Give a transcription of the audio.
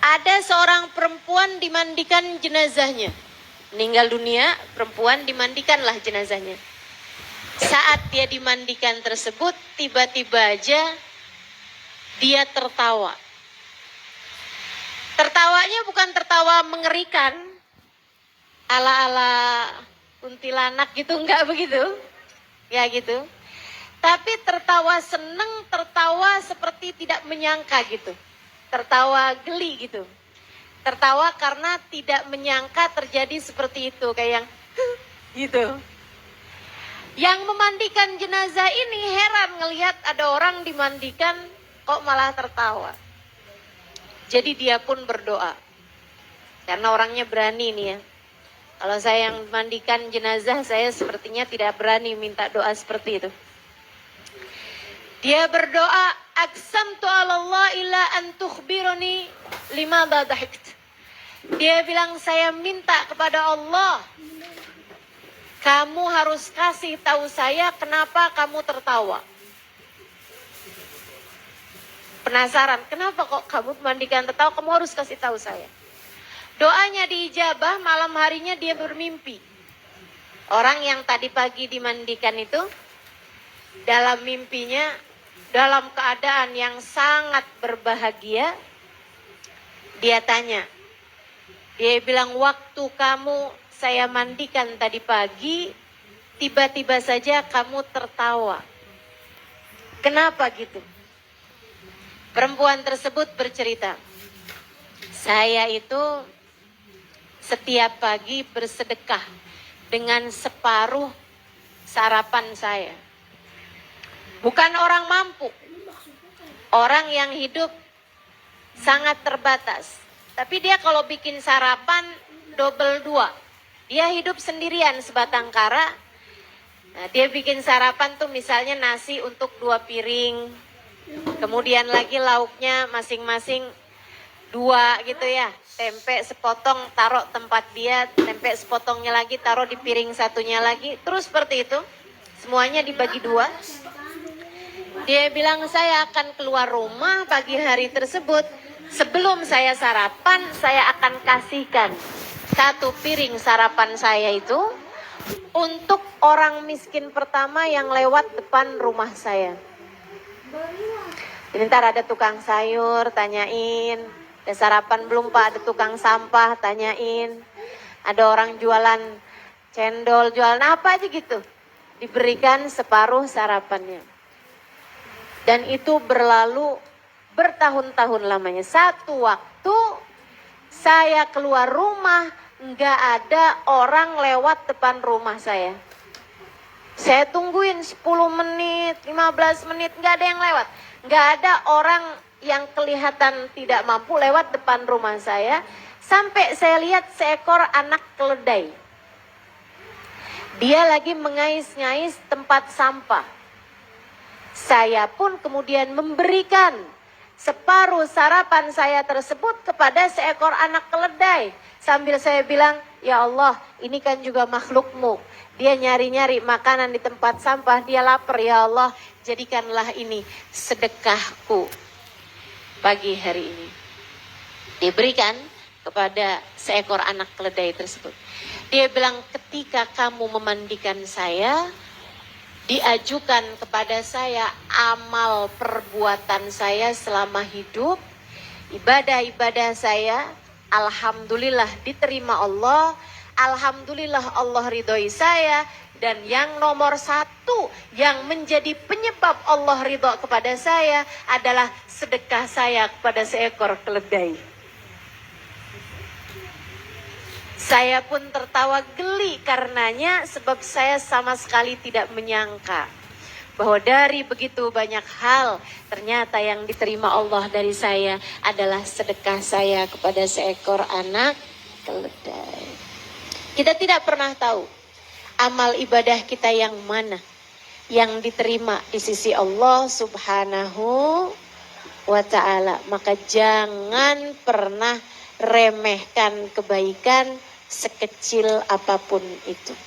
Ada seorang perempuan dimandikan jenazahnya. Meninggal dunia, perempuan dimandikanlah jenazahnya. Saat dia dimandikan tersebut, tiba-tiba aja dia tertawa. Tertawanya bukan tertawa mengerikan, ala-ala kuntilanak gitu, enggak begitu. Ya gitu. Tapi tertawa seneng, tertawa seperti tidak menyangka gitu. Tertawa geli gitu. Tertawa karena tidak menyangka terjadi seperti itu. Kayak yang gitu. Yang memandikan jenazah ini heran ngelihat ada orang dimandikan kok malah tertawa. Jadi dia pun berdoa. Karena orangnya berani nih ya. Kalau saya yang mandikan jenazah, saya sepertinya tidak berani minta doa seperti itu. Dia berdoa, aqsamtu 'ala Allah illa an tukhbiruni lima dhahikт. Dia bilang, saya minta kepada Allah, kamu harus kasih tahu saya kenapa kamu tertawa. Penasaran, kenapa kok kamu memandikan tertawa? Kamu harus kasih tahu saya. Doanya diijabah, malam harinya dia bermimpi. Orang yang tadi pagi dimandikan itu, dalam mimpinya, dalam keadaan yang sangat berbahagia, dia tanya. Dia bilang, waktu kamu saya mandikan tadi pagi, tiba-tiba saja kamu tertawa. Kenapa gitu? Perempuan tersebut bercerita, saya itu setiap pagi bersedekah dengan separuh sarapan saya. Bukan orang mampu, orang yang hidup sangat terbatas. Tapi dia kalau bikin sarapan double 2. Dia hidup sendirian sebatang kara. Nah, dia bikin sarapan tuh misalnya nasi untuk 2 piring. Kemudian lagi lauknya masing-masing 2 gitu ya. Tempe sepotong taruh tempat dia, tempe sepotongnya lagi taruh di piring satunya lagi. Terus seperti itu. Semuanya dibagi 2. Dia bilang, saya akan keluar rumah pagi hari tersebut. Sebelum saya sarapan, saya akan kasihkan 1 piring sarapan saya itu untuk orang miskin pertama yang lewat depan rumah saya. Jadi ntar ada tukang sayur, tanyain. Ada sarapan belum Pak? Ada tukang sampah, tanyain. Ada orang jualan cendol, jualan apa aja gitu. Diberikan separuh sarapannya. Dan itu berlalu bertahun-tahun lamanya. Satu waktu saya keluar rumah, nggak ada orang lewat depan rumah saya. Saya tungguin 10 menit, 15 menit, nggak ada yang lewat. Nggak ada orang yang kelihatan tidak mampu lewat depan rumah saya. Sampai saya lihat seekor anak keledai. Dia lagi mengais-ngais tempat sampah. Saya pun kemudian memberikan separuh sarapan saya tersebut kepada seekor anak keledai. Sambil saya bilang, ya Allah, ini kan juga makhlukmu. Dia nyari-nyari makanan di tempat sampah, dia lapar, ya Allah, jadikanlah ini sedekahku pagi hari ini. Diberikan kepada seekor anak keledai tersebut. Dia bilang, ketika kamu memandikan saya, diajukan kepada saya amal perbuatan saya selama hidup, ibadah-ibadah saya, alhamdulillah diterima Allah, alhamdulillah Allah ridhoi saya, dan yang nomor 1 yang menjadi penyebab Allah ridho kepada saya adalah sedekah saya kepada seekor keledai. Saya pun tertawa geli karenanya, sebab saya sama sekali tidak menyangka bahwa dari begitu banyak hal ternyata yang diterima Allah dari saya adalah sedekah saya kepada seekor anak keledai. Kita tidak pernah tahu amal ibadah kita yang mana yang diterima di sisi Allah Subhanahu wa ta'ala. Maka jangan pernah remehkan kebaikan sekecil apapun itu.